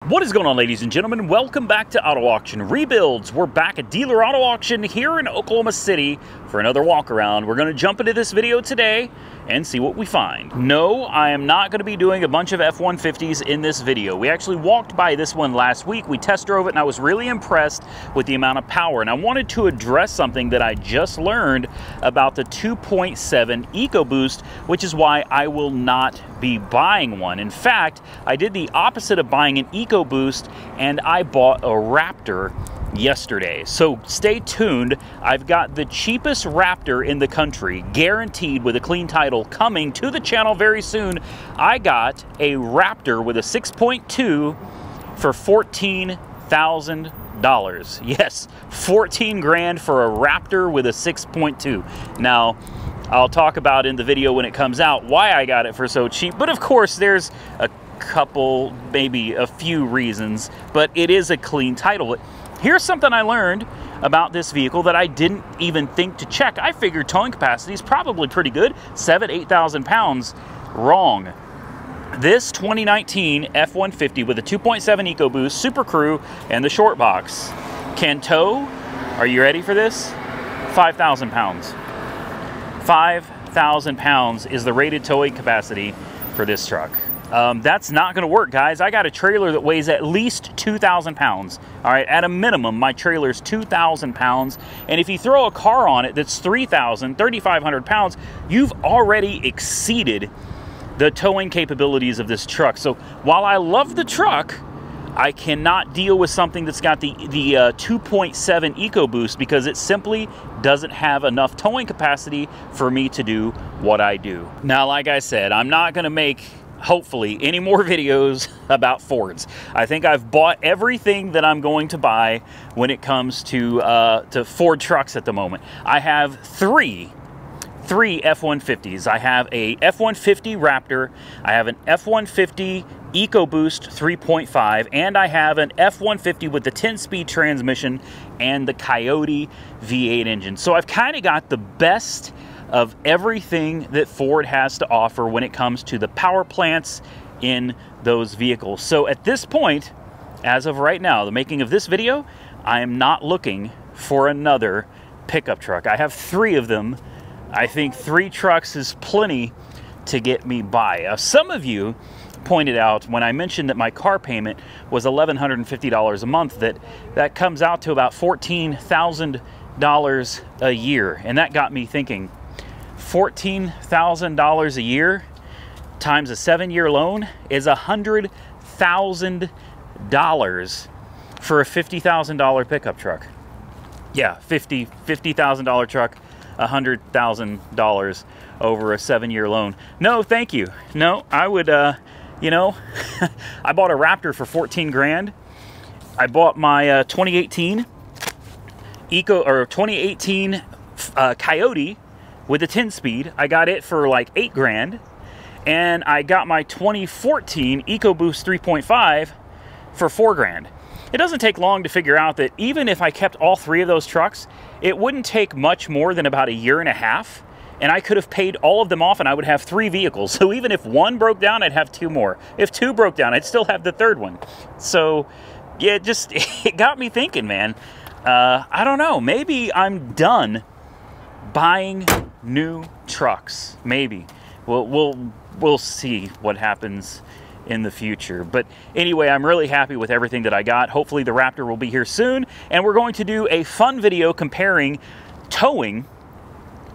What is going on, ladies and gentlemen? Welcome back to Auto Auction Rebuilds. We're back at Dealer Auto Auction here in Oklahoma City for another walk around. We're going to jump into this video today and see what we find. No, I am not going to be doing a bunch of F-150s in this video. We actually walked by this one last week. We test drove it and I was really impressed with the amount of power. And I wanted to address something that I just learned about the 2.7 EcoBoost, which is why I will not be buying one. In fact, I did the opposite of buying an EcoBoost and I bought a Raptor yesterday. So stay tuned. I've got the cheapest Raptor in the country, guaranteed, with a clean title, coming to the channel very soon. I got a Raptor with a 6.2 for $14,000. Yes, 14 grand for a Raptor with a 6.2. Now, I'll talk about in the video when it comes out why I got it for so cheap, but of course there's a couple, maybe a few reasons, but it is a clean title. Here's something I learned about this vehicle that I didn't even think to check. I figured towing capacity is probably pretty good, 8,000 pounds. Wrong. This 2019 F-150 with a 2.7 EcoBoost, Super Crew, and the short box can tow, are you ready for this? 5,000 pounds. 5,000 pounds is the rated towing capacity for this truck. That's not going to work, guys. I got a trailer that weighs at least 2,000 pounds. All right, at a minimum, my trailer is 2,000 pounds. And if you throw a car on it that's 3,500 pounds, you've already exceeded the towing capabilities of this truck. So while I love the truck, I cannot deal with something that's got the 2.7 EcoBoost because it simply doesn't have enough towing capacity for me to do what I do. Now, like I said, I'm not going to make, hopefully, any more videos about Fords. I think I've bought everything that I'm going to buy when it comes to Ford trucks at the moment. I have three F-150s. I have a F-150 Raptor, I have an F-150 EcoBoost 3.5, and I have an F-150 with the 10-speed transmission and the Coyote V8 engine. So I've kind of got the best of everything that Ford has to offer when it comes to the power plants in those vehicles. So at this point, as of right now, the making of this video, I am not looking for another pickup truck. I have three of them. I think 3 trucks is plenty to get me by. Some of you pointed out when I mentioned that my car payment was $1,150 a month, that comes out to about $14,000 a year. And that got me thinking, $14,000 a year times a 7-year loan is $100,000 for a $50,000 pickup truck. Yeah, $50,000 truck, $100,000 over a 7-year loan. No, thank you. No, I would, you know, I bought a Raptor for 14 grand. I bought my 2018 Coyote with a 10-speed. I got it for like 8 grand. And I got my 2014 EcoBoost 3.5 for 4 grand. It doesn't take long to figure out that even if I kept all 3 of those trucks, it wouldn't take much more than about a year and a half, and I could have paid all of them off and I would have 3 vehicles. So even if 1 broke down, I'd have 2 more. If 2 broke down, I'd still have the 3rd one. So yeah, it got me thinking, man. I don't know, maybe I'm done buying new trucks. Maybe. We'll see what happens in the future. But anyway, I'm really happy with everything that I got. Hopefully the Raptor will be here soon, and we're going to do a fun video comparing towing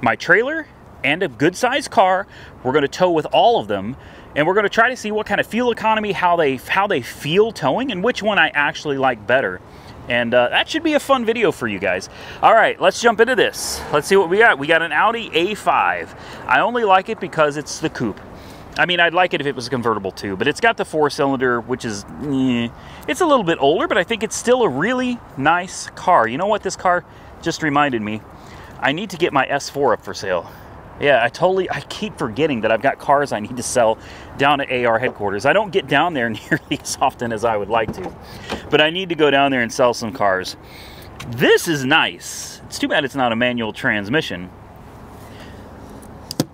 my trailer and a good-sized car. We're going to tow with all of them, and we're going to try to see what kind of fuel economy, how they feel towing, and which one I actually like better. And that should be a fun video for you guys. All right, let's jump into this. Let's see what we got. We got an Audi A5. I only like it because it's the coupe. I mean, I'd like it if it was convertible too, but it's got the 4-cylinder, which is, it's a little bit older, but I think it's still a really nice car. You know what this car just reminded me? I need to get my S4 up for sale. Yeah, I keep forgetting that I've got cars I need to sell down at AR headquarters. I don't get down there nearly as often as I would like to, but I need to go down there and sell some cars. This is nice. It's too bad it's not a manual transmission.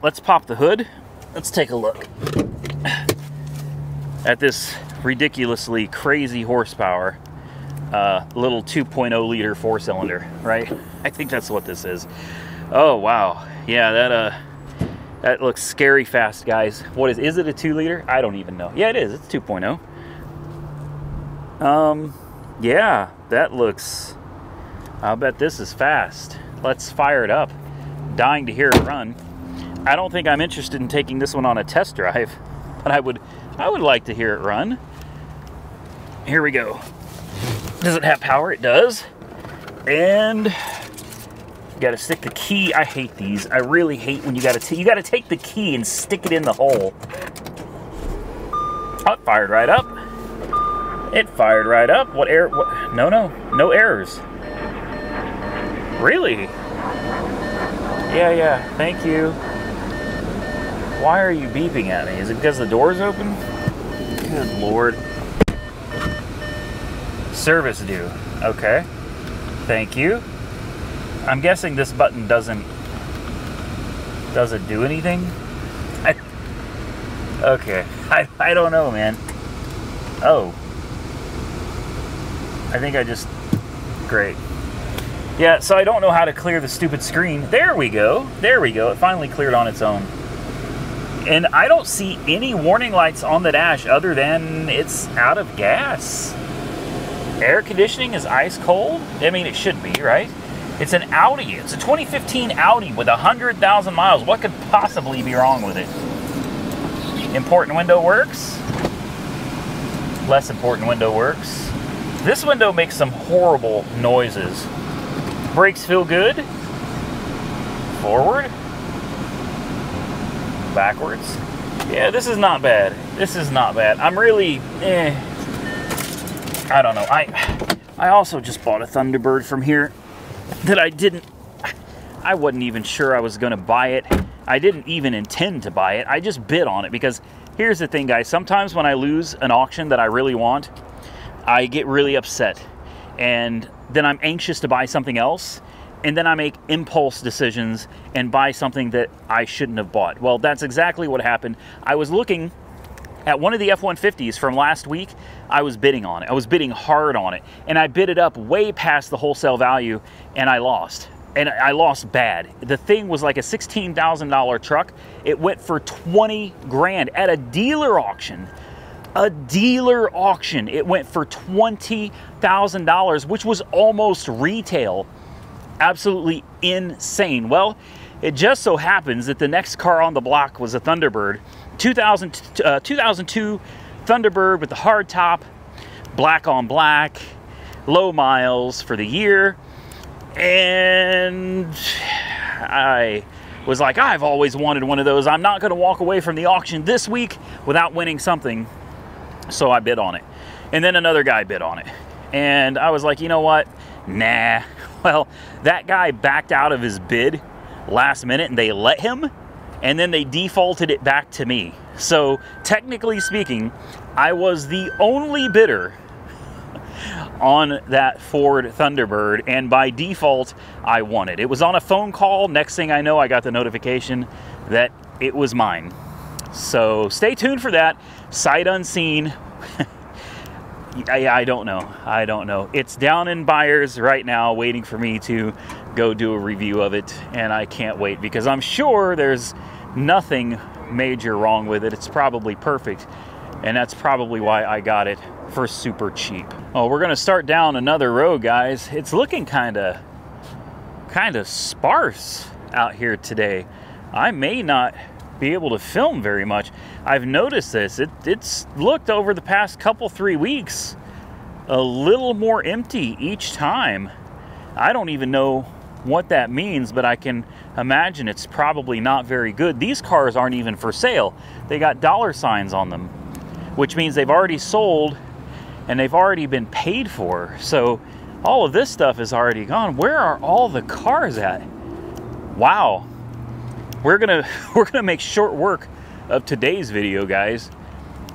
Let's pop the hood. Let's take a look. at this ridiculously crazy horsepower little 2.0 liter 4-cylinder, right? I think that's what this is. Oh wow, yeah, that looks scary fast, guys. What is it a 2 liter? I don't even know. Yeah, it is. It's 2.0. Yeah, that looks, I'll bet this is fast. Let's fire it up. Dying to hear it run. I don't think I'm interested in taking this one on a test drive, but I would like to hear it run. Here we go. Does it have power? It does. And you gotta stick the key. I hate these. I really hate when you gotta take the key and stick it in the hole. Oh, it fired right up. It fired right up. What error? What? No errors. Really? Yeah. Thank you. Why are you beeping at me? Is it because the door's open? Good Lord. Service due. Okay. Thank you. I'm guessing this button doesn't do anything. Okay. I don't know, man. Oh. I think great. Yeah, so I don't know how to clear the stupid screen. There we go. There we go. It finally cleared on its own. And I don't see any warning lights on the dash other than it's out of gas. Air conditioning is ice cold. I mean, it should be, right? It's an Audi. It's a 2015 Audi with 100,000 miles. What could possibly be wrong with it? Important window works. Less important window works. This window makes some horrible noises. Brakes feel good. Forward. Backwards. Yeah, this is not bad. This is not bad. I'm really, I don't know. I also just bought a Thunderbird from here that I wasn't even sure I was going to buy it. I didn't even intend to buy it. I just bid on it because here's the thing, guys. Sometimes when I lose an auction that I really want, I get really upset. And then I'm anxious to buy something else. And then I make impulse decisions and buy something that I shouldn't have bought. Well, that's exactly what happened. I was looking at one of the F-150s from last week. I was bidding on it. I was bidding hard on it. And I bid it up way past the wholesale value, and I lost. And I lost bad. The thing was like a $16,000 truck. It went for 20 grand at a dealer auction. A dealer auction. It went for $20,000, which was almost retail. Absolutely insane. Well, it just so happens that the next car on the block was a Thunderbird, 2002 Thunderbird with the hard top, black on black, low miles for the year, and I was like, I've always wanted one of those. I'm not going to walk away from the auction this week without winning something. So I bid on it, and then another guy bid on it, and I was like, you know what? Nah. Well, that guy backed out of his bid last minute, and they let him, and then they defaulted it back to me. So technically speaking, I was the only bidder on that Ford Thunderbird, and by default, I won it. It was on a phone call. Next thing I know, I got the notification that it was mine. So stay tuned for that. Sight unseen. I don't know. I don't know. It's down in buyers right now waiting for me to go do a review of it, and I can't wait because I'm sure there's nothing major wrong with it. It's probably perfect, and that's probably why I got it for super cheap. Oh, we're gonna start down another road, guys. It's looking kind of sparse out here today. I may not be able to film very much. I've noticed this. It's looked over the past couple 3 weeks a little more empty each time. I don't even know what that means, but I can imagine it's probably not very good. These cars aren't even for sale. They got dollar signs on them, which means they've already sold and they've already been paid for. So all of this stuff is already gone. Where are all the cars at? Wow. We're gonna make short work of today's video, guys.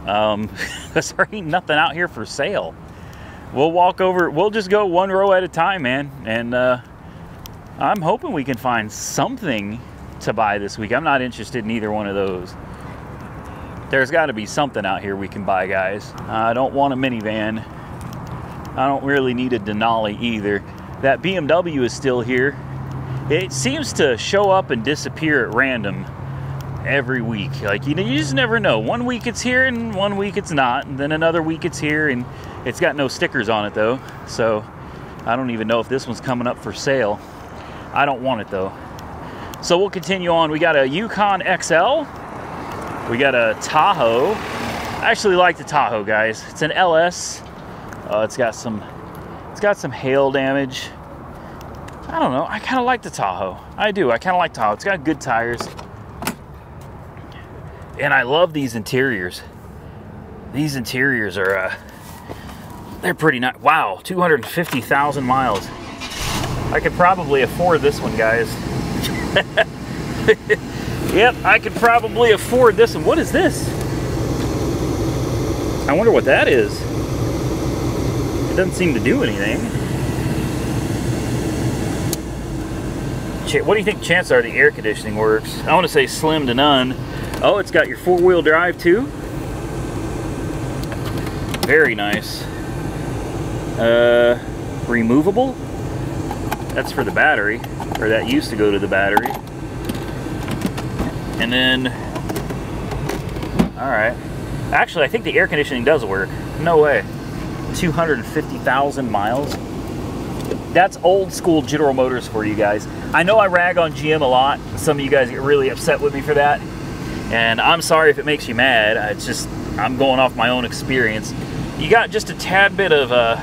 Because there ain't nothing out here for sale. We'll walk over. We'll just go one row at a time, man. And I'm hoping we can find something to buy this week. I'm not interested in either one of those. There's got to be something out here we can buy, guys. I don't want a minivan. I don't really need a Denali either. That BMW is still here. It seems to show up and disappear at random every week. Like, you just never know. One week it's here and one week it's not, and then another week it's here and it's got no stickers on it though. So I don't even know if this one's coming up for sale. I don't want it though. So we'll continue on. We got a Yukon XL. We got a Tahoe. I actually like the Tahoe, guys. It's an LS. It's got some hail damage. I don't know. I kind of like the Tahoe. I do. I kind of like Tahoe. It's got good tires. And I love these interiors. These interiors are, they're pretty nice. Wow, 250,000 miles. I could probably afford this one, guys. Yep, I could probably afford this one. What is this? I wonder what that is. It doesn't seem to do anything. What do you think the chances are the air conditioning works? I want to say slim to none. Oh, it's got your four-wheel drive too. Very nice. Removable. That's for the battery, or that used to go to the battery. And then, all right. Actually, I think the air conditioning does work. No way. 250,000 miles. That's old school General Motors for you guys. I know I rag on GM a lot. Some of you guys get really upset with me for that. And I'm sorry if it makes you mad. It's just, I'm going off my own experience. You got just a tad bit of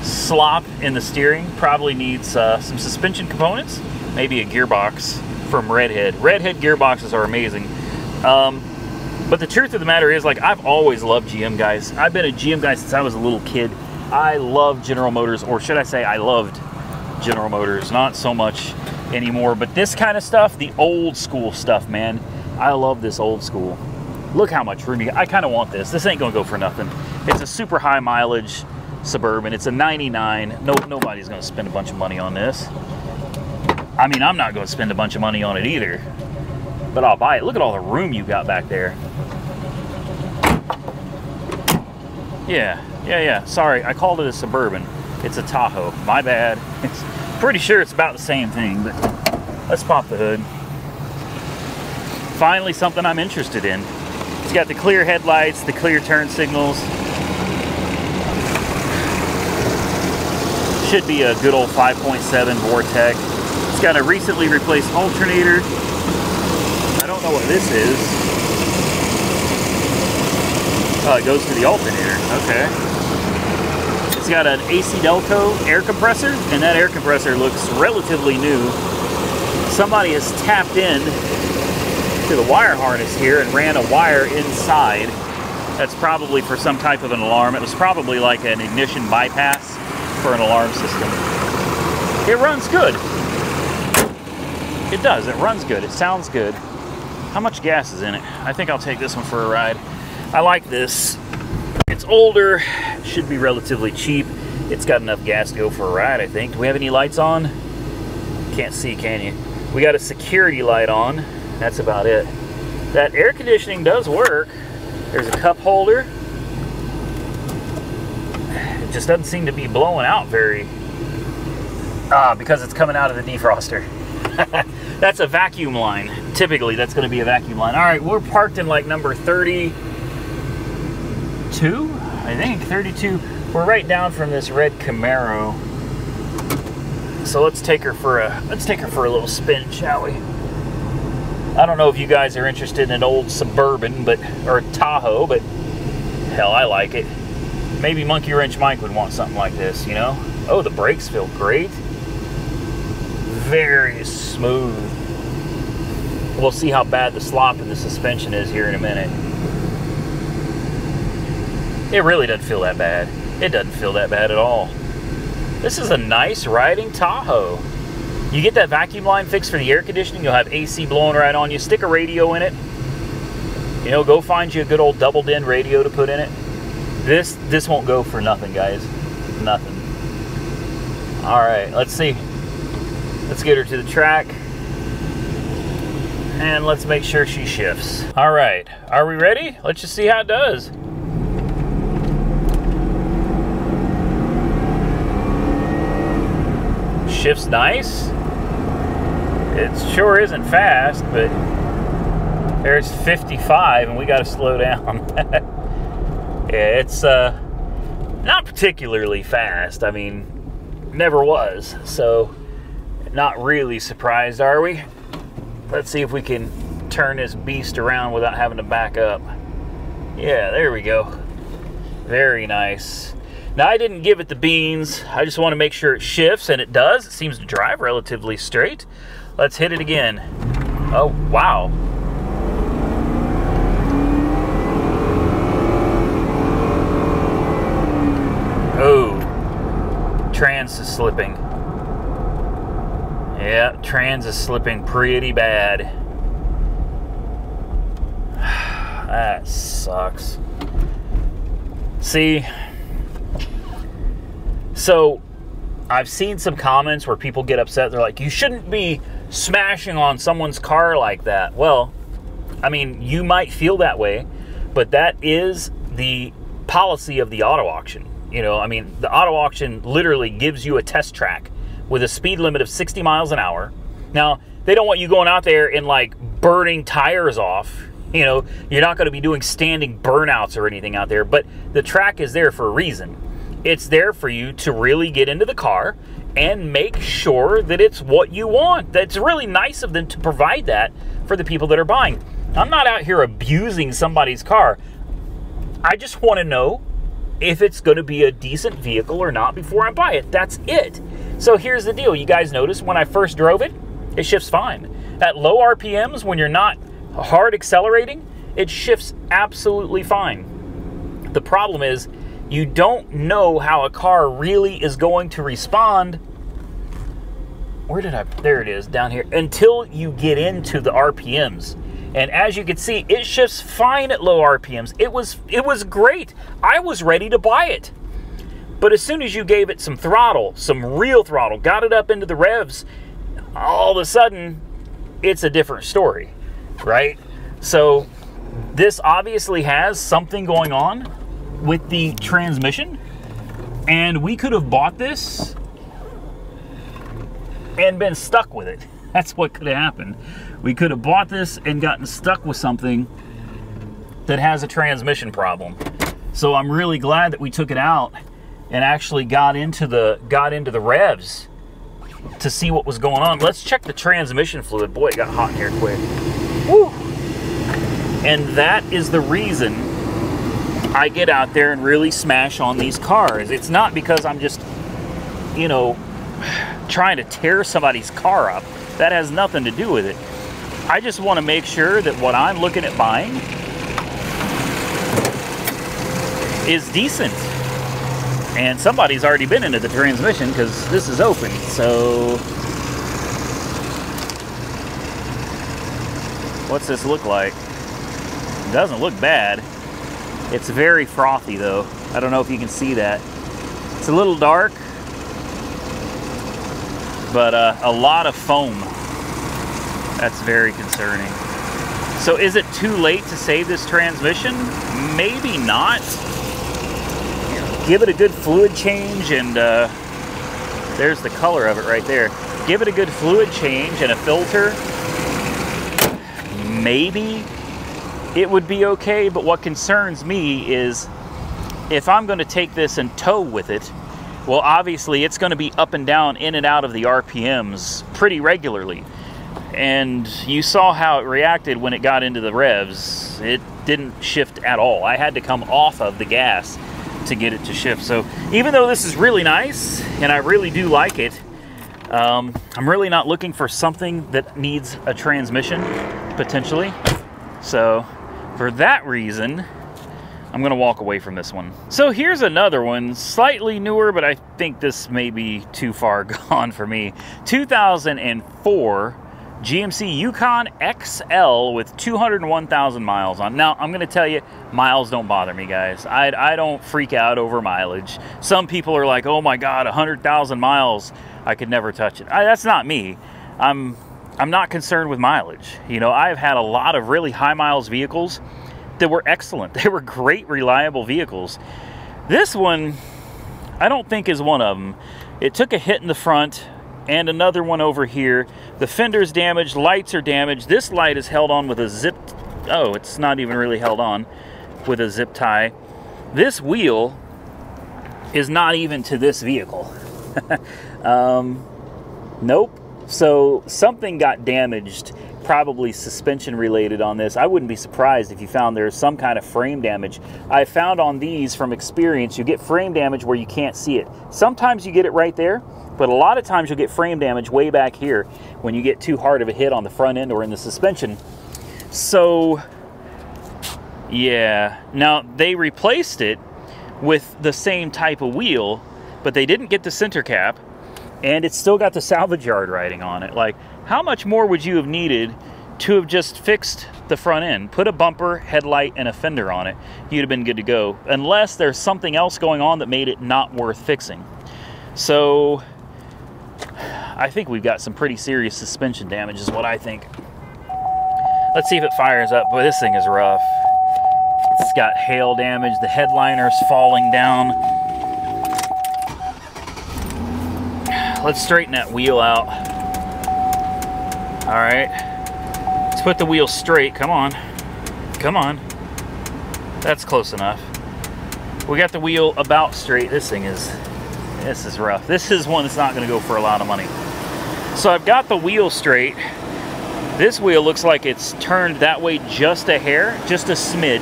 slop in the steering. Probably needs some suspension components. Maybe a gearbox from Redhead. Redhead gearboxes are amazing. But the truth of the matter is, like, I've always loved GM, guys. I've been a GM guy since I was a little kid. I love General Motors, or should I say I loved General Motors. Not so much anymore, but this kind of stuff, the old school stuff, man. I love this old school. Look how much room you got. I kind of want this. This ain't gonna go for nothing. It's a super high mileage Suburban. It's a 99. Nobody's gonna spend a bunch of money on this. I mean, I'm not gonna spend a bunch of money on it either, but I'll buy it. Look at all the room you got back there. Yeah. Sorry, I called it a Suburban. It's a Tahoe. My bad. It's pretty sure it's about the same thing, but let's pop the hood. Finally, something I'm interested in. It's got the clear headlights, the clear turn signals. Should be a good old 5.7 Vortec. It's got a recently replaced alternator. I don't know what this is. Oh, it goes to the alternator. Okay. It's got an AC Delco air compressor, and that air compressor looks relatively new. Somebody has tapped in to the wire harness here and ran a wire inside. That's probably for some type of an alarm. It was probably like an ignition bypass for an alarm system. It runs good. It does. It runs good. It sounds good. How much gas is in it? I think I'll take this one for a ride. I like this. It's older, should be relatively cheap. It's got enough gas to go for a ride, I think. Do we have any lights on? Can't see, can you? We got a security light on. That's about it. That air conditioning does work. There's a cup holder. It just doesn't seem to be blowing out very... because it's coming out of the defroster. That's a vacuum line. Typically, that's going to be a vacuum line. All right, we're parked in like number 32, I think, 32. We're right down from this red Camaro. So let's take her for a little spin, shall we? I don't know if you guys are interested in an old Suburban, or a Tahoe, but hell, I like it. Maybe Monkey Wrench Mike would want something like this, you know? Oh, the brakes feel great. Very smooth. We'll see how bad the slop in the suspension is here in a minute. It really doesn't feel that bad. It doesn't feel that bad at all. This is a nice riding Tahoe. You get that vacuum line fixed for the air conditioning, you'll have AC blowing right on you. Stick a radio in it. You know, go find you a good old double din radio to put in it. This won't go for nothing, guys. Nothing. All right, let's see. Let's get her to the track. and let's make sure she shifts. All right, are we ready? Let's just see how it does. Shifts nice. It sure isn't fast, but there's 55 and we got to slow down. Yeah, it's not particularly fast. I mean, never was, so not really surprised, are we? Let's see if we can turn this beast around without having to back up. Yeah, there we go. Very nice. Now, I didn't give it the beans. I just want to make sure it shifts, and it does. It seems to drive relatively straight. Let's hit it again. Oh, wow. Oh, trans is slipping. Yeah, trans is slipping pretty bad. That sucks. See, so I've seen some comments where people get upset. They're like, you shouldn't be smashing on someone's car like that. Well, I mean, you might feel that way, but that is the policy of the auto auction. You know, I mean, the auto auction literally gives you a test track with a speed limit of 60 miles an hour. Now, they don't want you going out there and like burning tires off. You know, you're not going to be doing standing burnouts or anything out there, but the track is there for a reason. It's there for you to really get into the car and make sure that it's what you want. That's really nice of them to provide that for the people that are buying. I'm not out here abusing somebody's car. I just want to know if it's going to be a decent vehicle or not before I buy it. That's it. So here's the deal. You guys notice when I first drove it, it shifts fine. At low RPMs, when you're not hard accelerating, it shifts absolutely fine. The problem is you don't know how a car really is going to respond. There it is, down here, until you get into the RPMs. And as you can see, it shifts fine at low RPMs. It was great. I was ready to buy it. But as soon as you gave it some throttle, some real throttle, got it up into the revs, all of a sudden, it's a different story, right? So this obviously has something going on with the transmission, and we could have bought this and been stuck with it. That's what could have happened. We could have bought this and gotten stuck with something that has a transmission problem. So I'm really glad that we took it out and actually got into the revs to see what was going on. Let's check the transmission fluid. Boy, it got hot in here quick. Woo! And that is the reason I get out there and really smash on these cars. It's not because I'm just, you know, trying to tear somebody's car up. That has nothing to do with it. I just want to make sure that what I'm looking at buying is decent. And somebody's already been into the transmission because this is open. So what's this look like? It doesn't look bad. It's very frothy though. I don't know if you can see that. It's a little dark, but a lot of foam. That's very concerning. So is it too late to save this transmission? Maybe not. Give it a good fluid change, and there's the color of it right there. Give it a good fluid change and a filter. Maybe it would be okay, but what concerns me is if I'm going to take this and tow with it, well, obviously it's going to be up and down, in and out of the RPMs pretty regularly. And you saw how it reacted when it got into the revs. It didn't shift at all. I had to come off of the gas to get it to shift. So even though this is really nice and I really do like it, I'm really not looking for something that needs a transmission potentially. So for that reason, I'm going to walk away from this one. So here's another one, slightly newer, but I think this may be too far gone for me. 2004 GMC Yukon XL with 201,000 miles on. Now, I'm going to tell you, miles don't bother me, guys. I don't freak out over mileage. Some people are like, oh my God, 100,000 miles, I could never touch it. That's not me. I'm I'm not concerned with mileage. You know, I've had a lot of really high miles vehicles that were excellent. They were great, reliable vehicles. This one, I don't think is one of them. It took a hit in the front and another one over here. The fender's damaged, lights are damaged. This light is held on with a zip, oh, it's not even really held on with a zip tie. This wheel is not even to this vehicle. Nope. So something got damaged, probably suspension related on this. I wouldn't be surprised if you found there's some kind of frame damage. I found on these from experience, you get frame damage where you can't see it. Sometimes you get it right there, but a lot of times you'll get frame damage way back here when you get too hard of a hit on the front end or in the suspension. So yeah, now they replaced it with the same type of wheel, but they didn't get the center cap, and it's still got the salvage yard writing on it. Like, how much more would you have needed to have just fixed the front end? Put a bumper, headlight, and a fender on it. You'd have been good to go, unless there's something else going on that made it not worth fixing. So I think we've got some pretty serious suspension damage is what I think. Let's see if it fires up. Boy, this thing is rough. It's got hail damage. The headliner's falling down. Let's straighten that wheel out. All right. Let's put the wheel straight. Come on. Come on. That's close enough. We got the wheel about straight. This is rough. This is one that's not going to go for a lot of money. So I've got the wheel straight. This wheel looks like it's turned that way just a hair, just a smidge.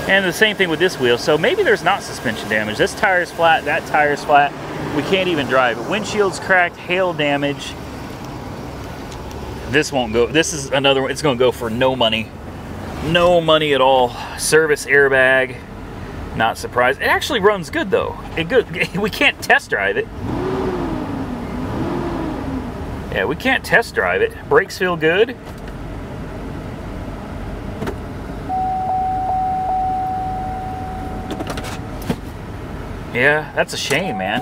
And the same thing with this wheel. So maybe there's not suspension damage. This tire's flat, that tire's flat. We can't even drive it. Windshield's cracked, hail damage. This won't go. This is another one. It's going to go for no money. No money at all. Service airbag. Not surprised. It actually runs good though. We can't test drive it. Yeah, we can't test drive it. Brakes feel good. Yeah, that's a shame, man.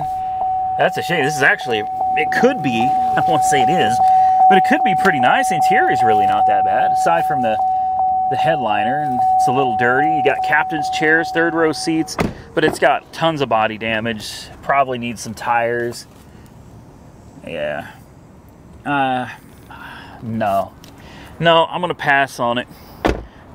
That's a shame. This is actually, it could be, I won't say it is, but it could be pretty nice. The interior is really not that bad, aside from the headliner, and it's a little dirty. You got captain's chairs, third row seats, but it's got tons of body damage. Probably needs some tires. Yeah. No, I'm gonna pass on it.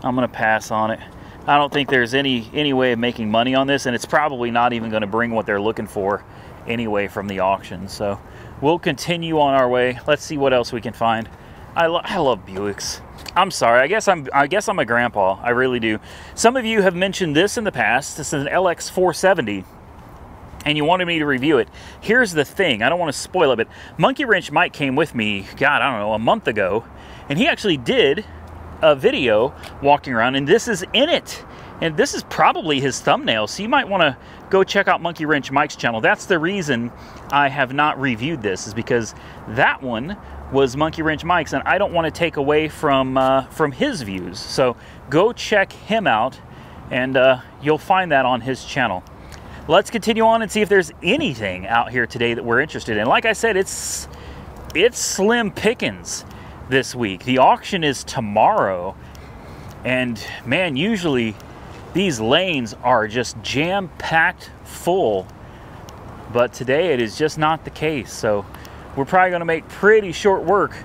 I'm gonna pass on it. I don't think there's any way of making money on this, and it's probably not even going to bring what they're looking for anyway from the auction. So we'll continue on our way. Let's see what else we can find. I love Buicks. I'm sorry. I guess I'm a grandpa. I really do. Some of you have mentioned this in the past. This is an LX 470. And you wanted me to review it. Here's the thing. I don't want to spoil it, but Monkey Wrench Mike came with me, God, I don't know, a month ago. And he actually did a video walking around, and this is in it. And this is probably his thumbnail, so you might want to go check out Monkey Wrench Mike's channel. That's the reason I have not reviewed this, is because that one was Monkey Wrench Mike's, and I don't want to take away from his views. So go check him out, and you'll find that on his channel. Let's continue on and see if there's anything out here today that we're interested in. Like I said, it's slim pickings this week. The auction is tomorrow, and man, usually these lanes are just jam-packed full, but today it is just not the case. So we're probably going to make pretty short work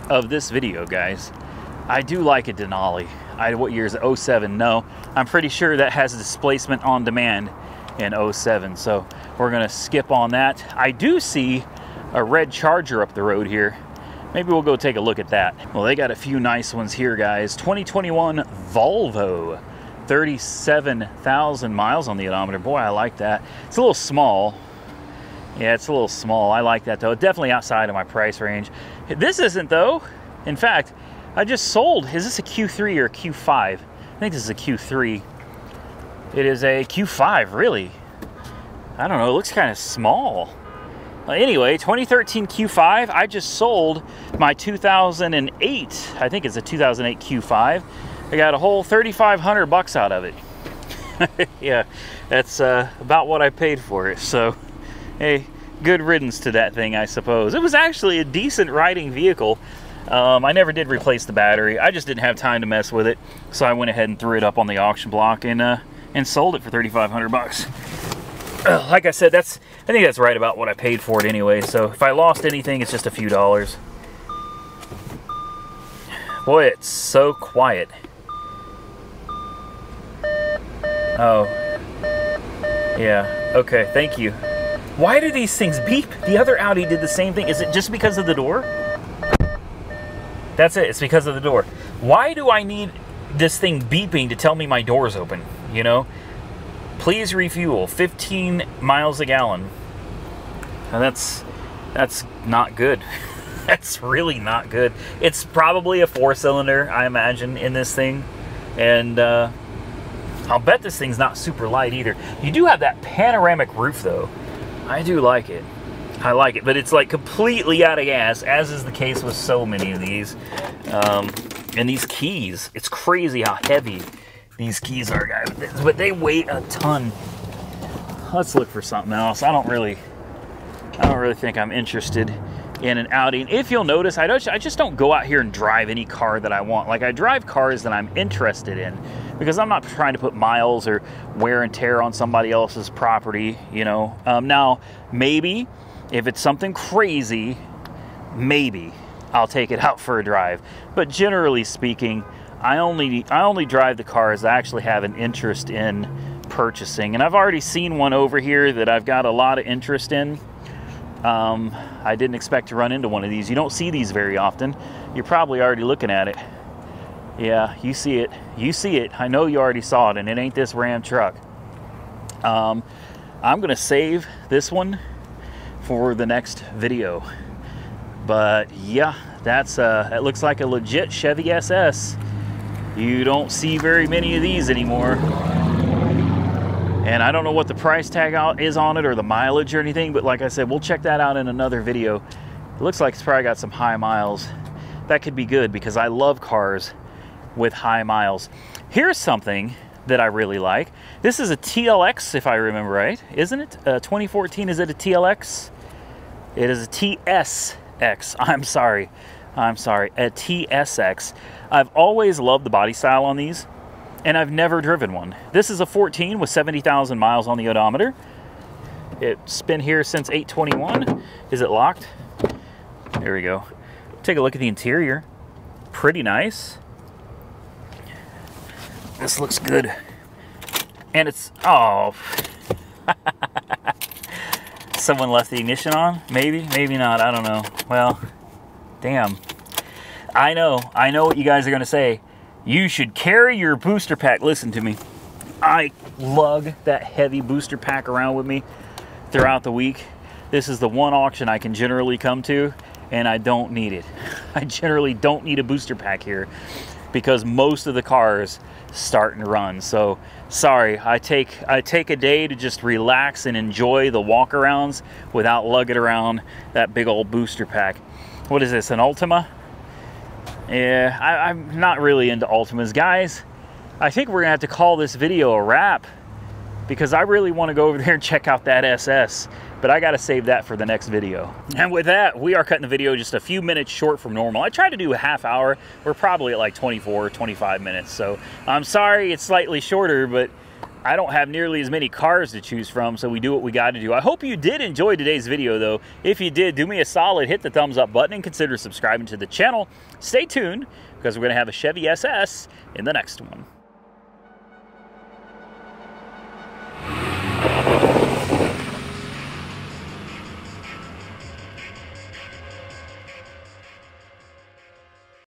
of this video, guys. I do like a Denali. What year is it? 07? No, I'm pretty sure that has displacement on demand in 07, so we're going to skip on that. I do see a red Charger up the road here. Maybe we'll go take a look at that. Well, they got a few nice ones here, guys. 2021 Volvo, 37,000 miles on the odometer. Boy, I like that. It's a little small. Yeah, it's a little small. I like that, though. Definitely outside of my price range. This isn't, though. In fact, I just sold. Is this a Q3 or a Q5? I think this is a Q3. It is a Q5, really. I don't know. It looks kind of small. Anyway, 2013 Q5, I just sold my 2008, I think it's a 2008 Q5. I got a whole 3,500 bucks out of it. Yeah, that's about what I paid for it. So, hey, good riddance to that thing, I suppose. It was actually a decent riding vehicle. I never did replace the battery. I just didn't have time to mess with it, so I went ahead and threw it up on the auction block and sold it for 3,500 bucks. Like I said, I think that's right about what I paid for it anyway. So if I lost anything, it's just a few dollars. Boy, it's so quiet. Oh. Yeah, okay, thank you. Why do these things beep? The other Audi did the same thing. Is it just because of the door? That's it, it's because of the door. Why do I need this thing beeping to tell me my door's open, you know? Please refuel, 15 miles a gallon. Now that's not good. That's really not good. It's probably a 4-cylinder, I imagine, in this thing. And I'll bet this thing's not super light either. You do have that panoramic roof, though. I do like it. I like it, but it's like completely out of gas, as is the case with so many of these. And these keys, it's crazy how heavy these keys are, guys. But they weigh a ton. Let's look for something else. I don't really think I'm interested in an Audi. And if you'll notice, I just don't go out here and drive any car that I want. Like, I drive cars that I'm interested in, because I'm not trying to put miles or wear and tear on somebody else's property, you know. Now, maybe if it's something crazy, maybe I'll take it out for a drive. But generally speaking, I only drive the cars I actually have an interest in purchasing. And I've already seen one over here that I've got a lot of interest in. I didn't expect to run into one of these. You don't see these very often. You're probably already looking at it. Yeah, you see it. You see it. I know you already saw it, and it ain't this Ram truck. I'm gonna save this one for the next video. But yeah, it looks like a legit Chevy SS. You don't see very many of these anymore. And I don't know what the price tag is on it or the mileage or anything, but like I said, we'll check that out in another video. It looks like it's probably got some high miles. That could be good, because I love cars with high miles. Here's something that I really like. This is a TLX, if I remember right, isn't it? 2014, is it a TLX? It is a TSX. I'm sorry, a TSX. I've always loved the body style on these, and I've never driven one. This is a 14 with 70,000 miles on the odometer. It's been here since 8/21. Is it locked? There we go. Take a look at the interior. Pretty nice. This looks good. And it's, oh. Someone left the ignition on? Maybe, maybe not, I don't know. Well, damn. I know what you guys are gonna say. You should carry your booster pack. Listen to me. I lug that heavy booster pack around with me throughout the week. This is the one auction I can generally come to, and I don't need it. I generally don't need a booster pack here, because most of the cars start and run. So sorry, I take a day to just relax and enjoy the walk-arounds without lugging around that big old booster pack. What is this, an Ultima? Yeah, I'm not really into Ultimas, guys. I think we're gonna have to call this video a wrap, because I really want to go over there and check out that SS, but I gotta save that for the next video. And with that, we are cutting the video just a few minutes short from normal. I tried to do a half hour. We're probably at like 24, 25 minutes. So I'm sorry it's slightly shorter, but I don't have nearly as many cars to choose from, so we do what we got to do. I hope you did enjoy today's video, though. If you did, do me a solid, hit the thumbs up button, and consider subscribing to the channel. Stay tuned, because we're going to have a Chevy SS in the next one.